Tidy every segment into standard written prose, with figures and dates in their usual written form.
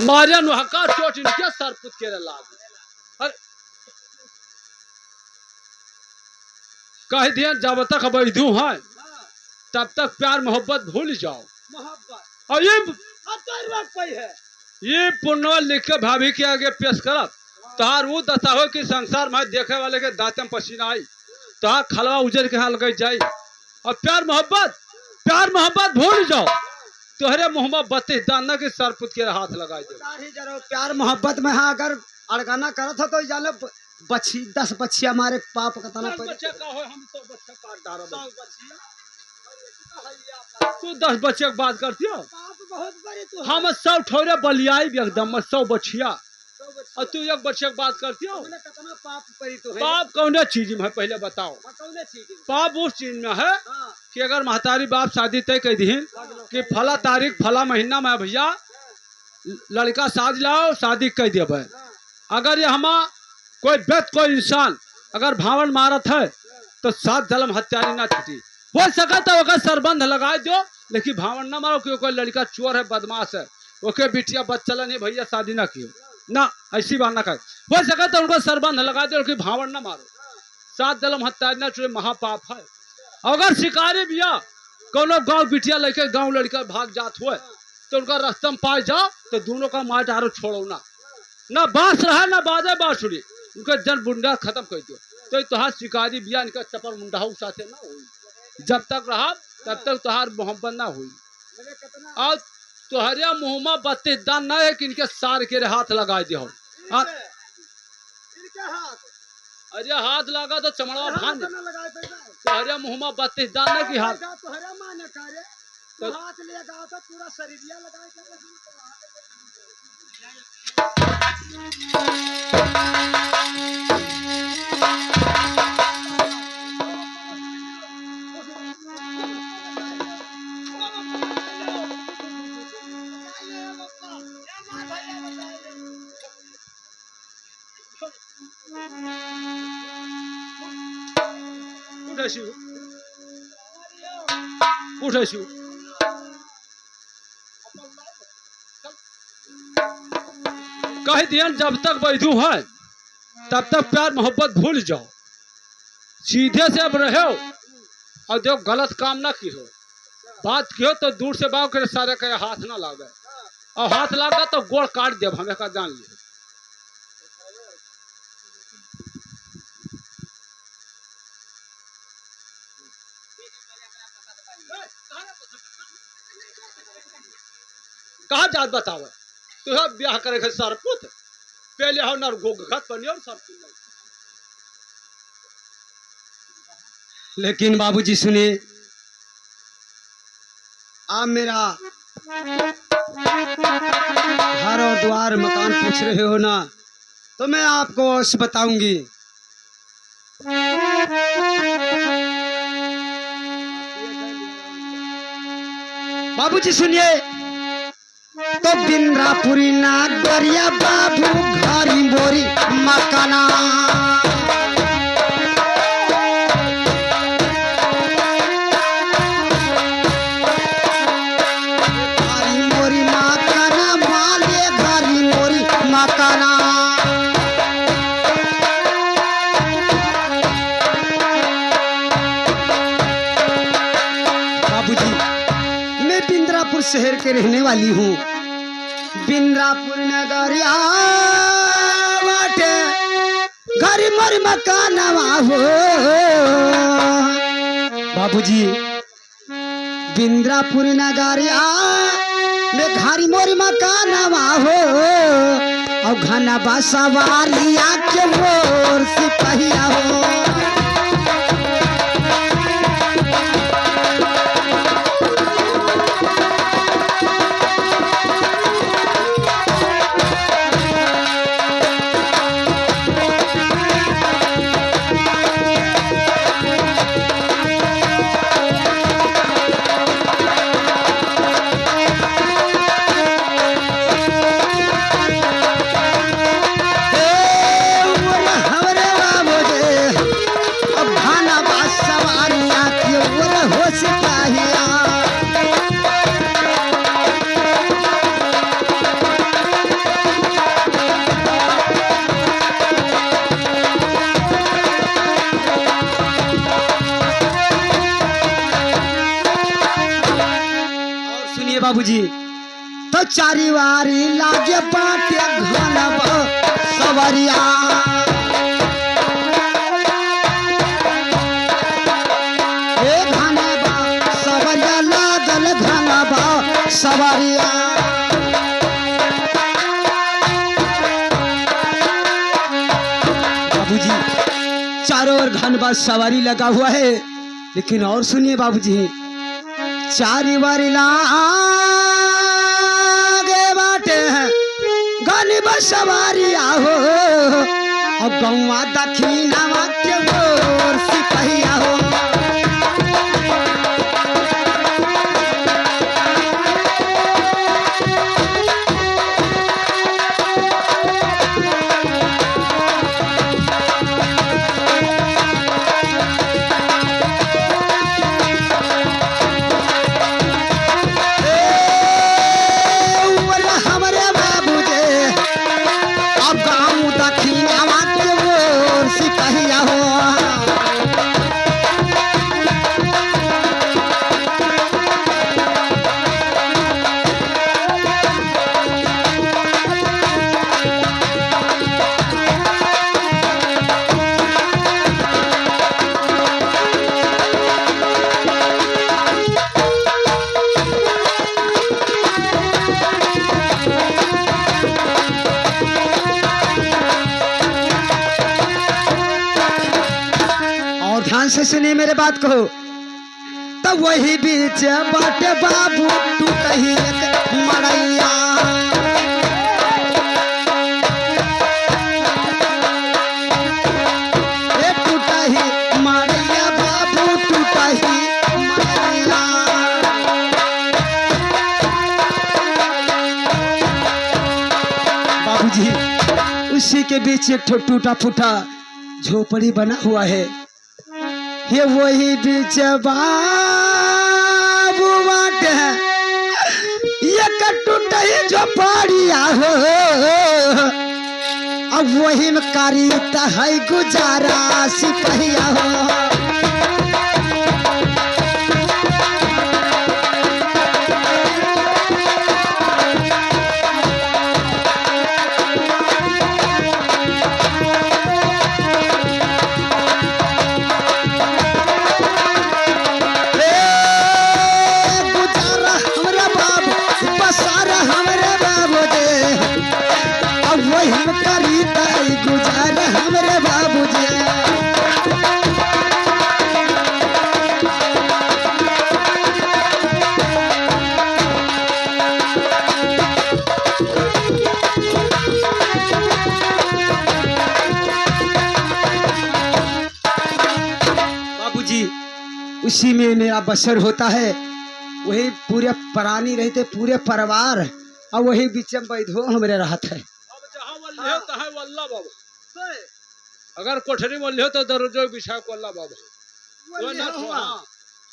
मारिया नुहका चोट इनके सर पुत के लाग। अरे कह दिया जब तक बैठू है तब तक प्यार मोहब्बत भूल जाओ। और ये पुण्य लिख के भाभी के आगे पेश करब तहार वो दशा हो कि संसार में देखे वाले के दांत में पसीना आई तहार खलवा उजर के हाल लग जाई। और प्यार मोहब्बत भूल जाओ। तोहरे मुँह में बत्तीस दाना के सरपुत के हाथ लगा दो। प्यार मोहब्बत में हाँ अगर अड़गाना करत हो तो जाने बच्ची 10 बच्चिया हमारे पाप का तना बच्चा का हो हम तो बच्चा काट डालो। तू 10 बच्चे की बात करती हो हम 100 ठोरे बलियाई एकदम 100 बच्चिया और तू एक बच्चे की बात करती हो। पाप कौन चीज में है पहले बताओ। पाप उस चीज में है कि अगर महतारी बाप शादी तय कर दी कि फला तारीख फला महीना में भैया लड़का साज लाओ शादी कर देव। अगर ये हम कोई व्यक्ति कोई इंसान अगर भावन मारत है तो 7 जन्म हत्यारी ना छुटी हो सका तो अगर सरबंध लगा दो लेकिन भावन ना मारो क्यों कोई लड़का चोर है बदमाश है ओके बिटिया बच्चा नहीं भैया शादी ना कियो ना ऐसी बात ना कर। हो सका तो उनको सरबंध लगा दो कि भावन ना मारो 7 जन्म हत्यारी ना छुटे महापाप है। अगर शिकारी भैया कोनो गांव बिटिया लेके गांव लड़का भाग जात हुए तो उनका रास्ता में पाए जाओ तो दोनों का मार डारो छोड़ो ना बांस रहा ना बाजे बांसुरी उनका जन बुंडा खत्म कर दो। तो तुहार शिकारी भैया इनका चपर मुंडा साथे ना हुई जब तक रहा तब तक तुहार मोहब्बत ना हुई। और तुहरिया मुँह में 32 दान ना है कि इनके सार के हाथ लगा दो। अरे हाथ लगा तो चमड़ा भान तुहरिया मुँह में 32 दान ना की हाथ तो हाथ ले जाओ तो पूरा शरीरिया लगा उठे शिव कह दिया जब तक बैठू है तब तक प्यार मोहब्बत भूल जाओ। सीधे से अब रहो और जो गलत काम ना की हो बात की हो तो दूर से बाव के सारे के हाथ ना लागे और हाथ लागा तो गोड़ काट दे हमें का जान लिया। कहा जात बतावे तुहे ब्याह करे के सरपुत पहले हो नर गोगत बनियो सब। लेकिन बाबूजी सुनिए आप मेरा घर और द्वार मकान पूछ रहे हो ना तो मैं आपको अवश्य बताऊंगी। बाबूजी सुनिए तो बिंद्रापुरी नागरिया बाबू घरी बोरी मकाना घरी मोरी मकाना माले घरी मोरी मकाना। बाबूजी मैं बिंद्रापुर शहर के रहने वाली हूँ। बिंद्रापुर नगरिया बाटे घरी मोरी मकानवा हो। बाबूजी बिंद्रापुर नगरिया में घरी मोरी मकानवा हो और घना बसवालिया के मोर सिपहिया हो। बाबूजी तो चारी वारी लागे बाटे घनब सवरिया ए घनब सवरिया लागल घनब सवरिया बाबूजी चारों ओर घनबा सवारी लगा हुआ है। लेकिन और सुनिए बाबूजी चारी बारी लागे बाटे हैं घनबा सवारी आहो अब गौवा दक्षिणवा के ओर सिपहिया हो ध्यान से सुनिए मेरे बात को तब वही बीच बाटे बाबू टूटही एक मड़ैया ए टूटही मड़ैया बाबू टूटही मड़ैया बाबूजी उसी के बीच एक टूटा फूटा झोपड़ी बना हुआ है। ये वही बीच बाबू बाटे ये टूटही झोपड़िया हो अब वही में कारी है गुजारा सिपहिया हो गुजार हमरे बाबूजी बाबूजी उसी में मेरा बसर होता है। वही पूरे प्राणी रहते पूरे परिवार और वही बीच में बैठो हमरे रहत है। अगर कोठरी में लियो तो दरजो बिछा को अल्लाह बाबा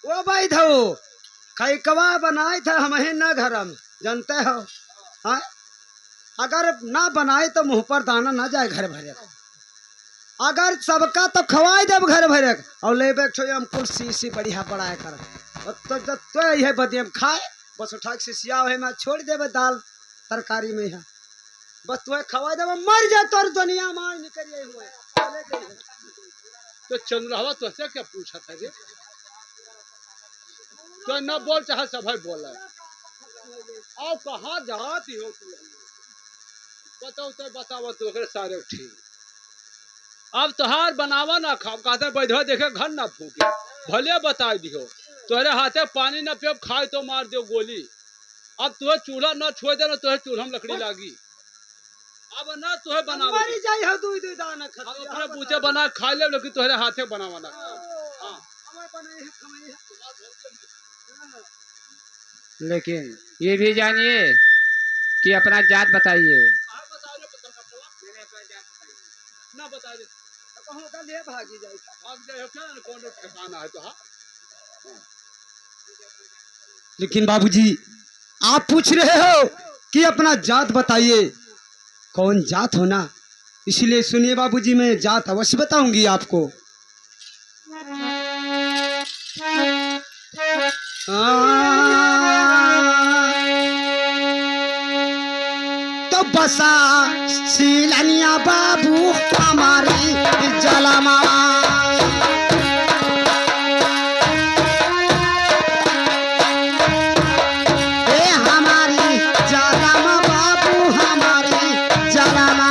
वो भाई था कई कवा बनाए थे हम ही न घरम जानते हो हाँ? अगर ना बनाए तो मुंह पर दाना ना जाए घर भरे अगर सबका तो खवाए देव घर भरे और ले बैठो हम कुर्सी सी बढ़िया बढ़ाए कर तो यही बदियम खाए बस उठा के सिया मैं छोड़ देवे दाल तरकारी में है बस तुम्हें खवा दे मर जा तोर दुनिया मार निकलिए हुए तो चंद्रहवा तो से क्या पूछा था रे तो न बोल चाहे सब बोला आओ कहाँ जाती हो तू बताओ तो बताओ तू सारे ठीक अब तोहार बनावा ना खाओ कहते बैठो देखे घर ना फूके भले बता दियो तोहरे हाथे पानी न पियो खाए तो मार दो गोली अब तुहे चूल्हा न छोड़ देना तुहे चूल्हा में लकड़ी लागी अब ना तुहे बनावा मरी जाई हो दूध दाना खा हम अपने बूचे बना खा ले लेकिन तोहरे हाथे बनावाना हां लेकिन ये भी जानिए कि अपना जात बताइए। ना बता दे कहूं का ले भागी जाए भाग जाए क्या कौन ठिकाना है तो हां लेकिन बाबूजी आप पूछ रहे हो कि अपना जात बताइए कौन जात हो ना इसलिए सुनिए बाबूजी मैं जात अवश्य बताऊंगी आपको। तो बसा सीलनिया बाबू हमारी जलमा हमारी जलमा बाबू हमारी जलमा।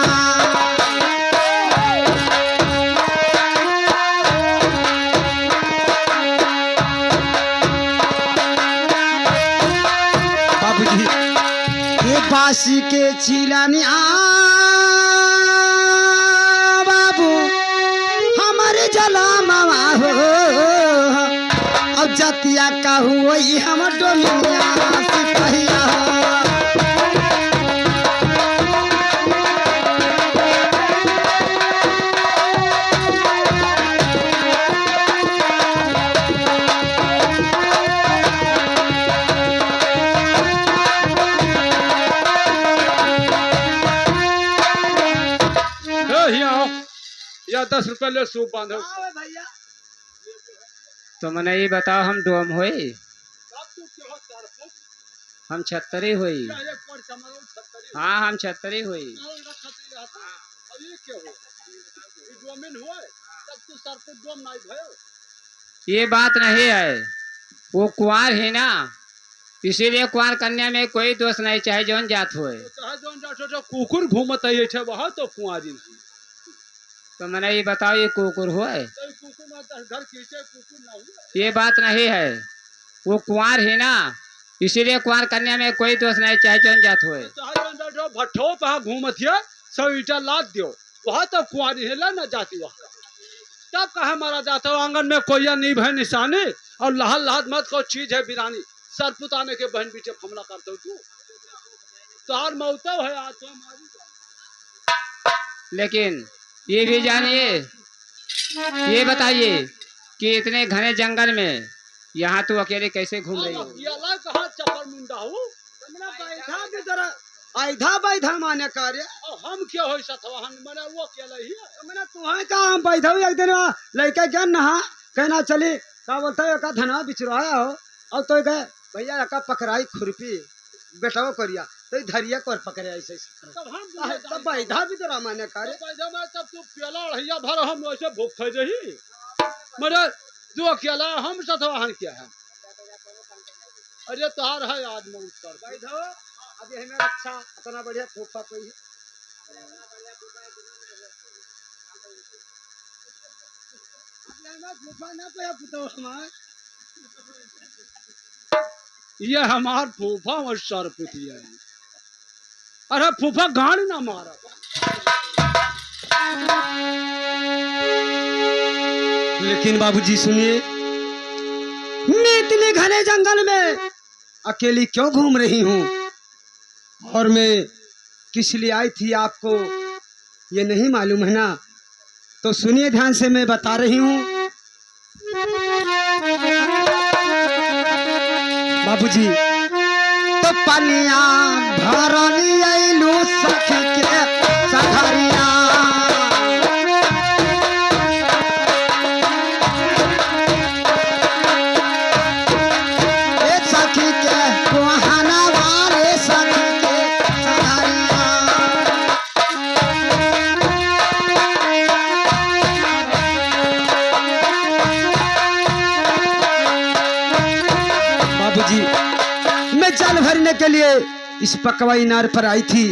बाबूजी ये बासी के चिलनिया बाबू हमारे जलमा हो अब जतिया का हुई हम डोमिया सिपहिया या 10 रुपया ले सूप बांधो। भैया तो मने ये बताओ हम डोम होई हम छतरी हुई। हाँ हम छतरी हुई। ये बात नहीं है वो कुंवार है ना इसीलिए कुंवार कन्या में कोई दोष नहीं चाहे जौन जात होए। कुकुर घूमत है वहाँ तो कुंवारी तो मैंने ये बताओ ये कुकुर हुए घर खींचे कुकुर ना हुआ। ये बात नहीं है वो कुंवार है ना इसीलिए कुंवार कन्या में कोई दोष नहीं चाहे जौन जात होए। भट्ठो पे घूमत है सब ईटा लाद दियो वहाँ तो कुंवारी है ना जाती वहाँ तब कहा मारा जाता हो। आंगन में कोई नहीं भय निशानी और लहल लहद मत को चीज है बिरानी सर पुताने के बहन पीछे हमला करते हो तू तार मौता है आज तो हमारी। लेकिन ये भी जानिए ये बताइए कि इतने घने जंगल में यहाँ तू अकेले कैसे घूम रही हो। कहा चपर मुंडा हूँ आधा बैधा माने कार्य हम क्या हो सतवा मैंने वो अकेला ही है मैंने तुम्हें कहा हम बैठा एक दिन लड़का क्या नहा कहना चली क्या बोलता है का धना बिचराया हो और तो गए भैया का पकड़ाई खुरपी बेटा करिया तो धरिया कर पकड़े ऐसे तब बैठा भी तो रामायण कार्य तब तू प्याला रहिया भर हम वैसे भूख थे रही मेरे तू अकेला हम सतवाहन क्या है। अरे तार है आदमी कर बैठो अभी हमें अच्छा इतना बढ़िया फूफा कोई है ये हमार फूफा और सरपुतिया है। अरे फूफा गाड़ी ना मारा लेकिन बाबूजी सुनिए मैं इतने घने जंगल में अकेली क्यों घूम रही हूँ और मैं किस लिए आई थी आपको ये नहीं मालूम है ना। तो सुनिए ध्यान से मैं बता रही हूँ बाबूजी। तो पनिया भरनी आइलू सखी के सघरिया सखी के कोहना वाले सखी के सघरिया। बाबूजी मैं जल भरने के लिए इस पकवा इनार पर आई थी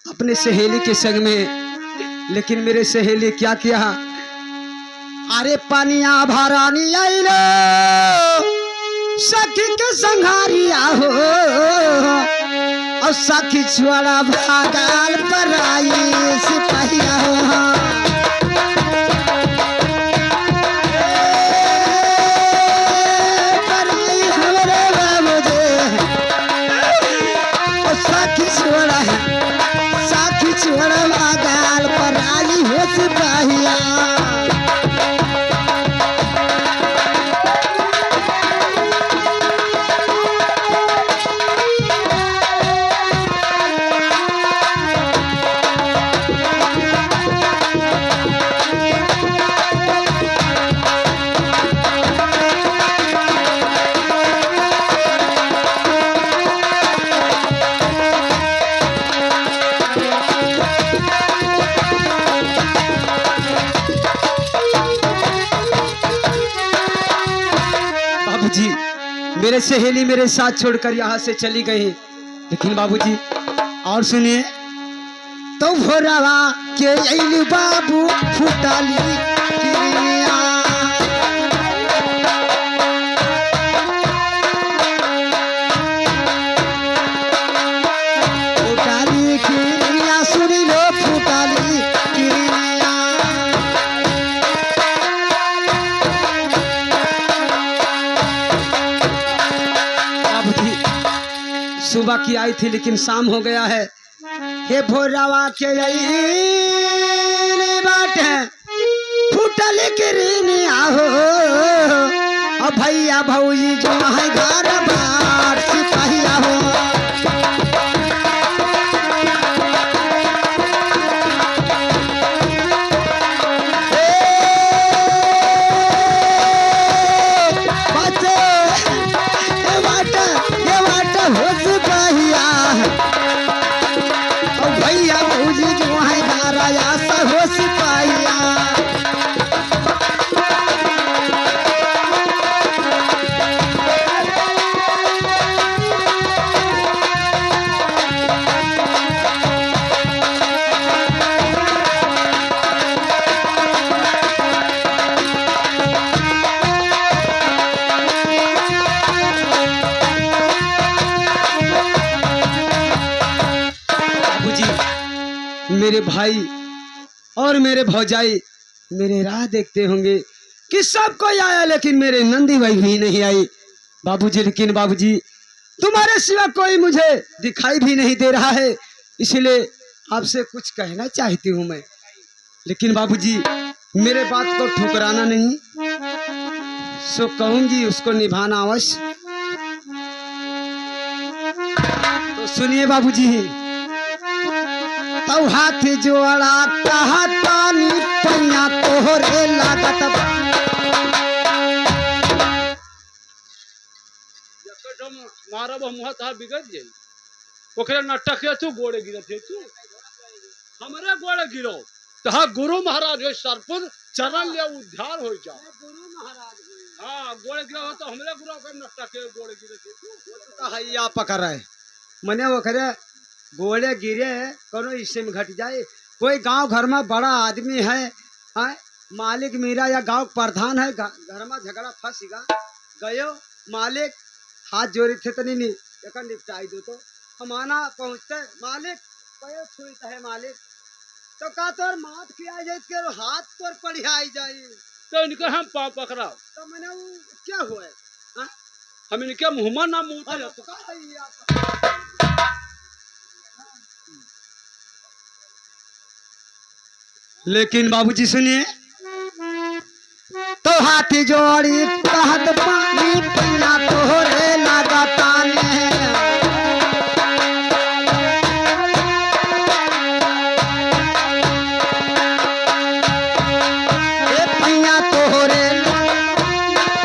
अपने सहेली के संग में। लेकिन मेरे सहेली क्या किया अरे पानिया भरानी आइलो सखी के संघारिया हो और सखी छोड़ा भागाल पर आई सिपहिया हो। साखी छोड़ा गाल पर आई हो सिपाहिया। मेरे सहेली मेरे साथ छोड़कर यहाँ से चली गई, लेकिन बाबूजी और सुनिए। तो भोरावा के अइली बाबू फुटाली किरिया, फुटाली किरिया सुनी लो फुटाली किरिया। बाबूजी सुबह की आई थी लेकिन शाम हो गया है। हे भोरावा के बाटे फुटल किरनिया हो, अब भैया भौजी जो है घर बार सिपाहिया हो। भैया भौजी जो है गाराया सहो सिपाहिया। मेरे भाई और मेरे भौजाई मेरे राह देखते होंगे कि सब कोई आया लेकिन मेरे नंदी भाई भी नहीं आई। बाबूजी लेकिन बाबूजी तुम्हारे सिवा कोई मुझे दिखाई भी नहीं दे रहा है, इसलिए आपसे कुछ कहना चाहती हूँ मैं। लेकिन बाबूजी मेरे बात को ठुकराना नहीं, सो कहूंगी उसको निभाना अवश्य। तो सुनिए बाबूजी। तो हाथ जोड़ा कहा तानी पैया तोहरे लागत मारब मुहा तहा बिगड़ जाई। ओकरे नाटक है तू गोड़े गिरत है, तू हमरे गोड़े गिरो तहा गुरु महाराज हो सरपुर चरण ले उद्धार हो जा। गुरु महाराज हां गोड़े गिरो तो हमरे गुरु का नाटक है गोड़े गिरत है, तू तो हैया पकड़ रहे मने ओकरे गोड़े गिरे करो इससे में घट जाए। कोई गांव घर में बड़ा आदमी है, मालिक मेरा या गांव प्रधान है, घर में झगड़ा फंसेगा गयो मालिक हाथ जोड़ी थे तो नहीं एक निपटाई दो। तो हमारा पहुँचते मालिक कयो छुईता है मालिक तो का तोर माथ किया जाए के हाथ तोर पढ़ियाई जाए तो इनके हम पाँव पकड़ा तो मैंने वो क्या हुआ है? हम इनके मुँह में ना मुँह तो का लेकिन बाबूजी सुनिए। तो हाथी जोड़ी कहत पानी पीना तोहरे लगाताने पैया तोहरे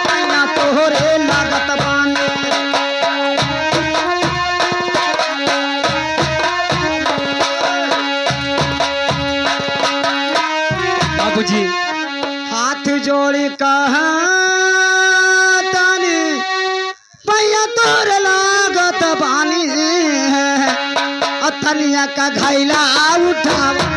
पैया तोहरे लागत बाने। बाबूजी हाथ जोड़ी कहा तानी पैया तोर लागत बानी अथनिया का घैला उठावा।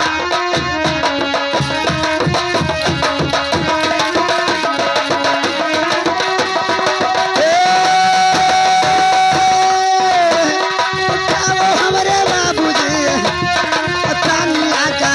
हमरे बाबूजी अथनिया का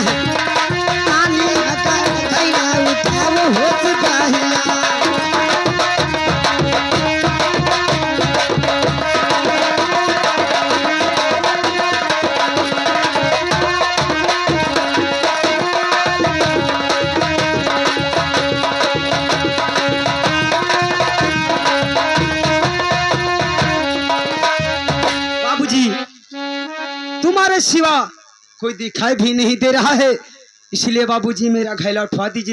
तुम्हारे सिवा कोई दिखाई भी नहीं दे रहा है, इसलिए बाबूजी मेरा घैला उठवा दीजिए।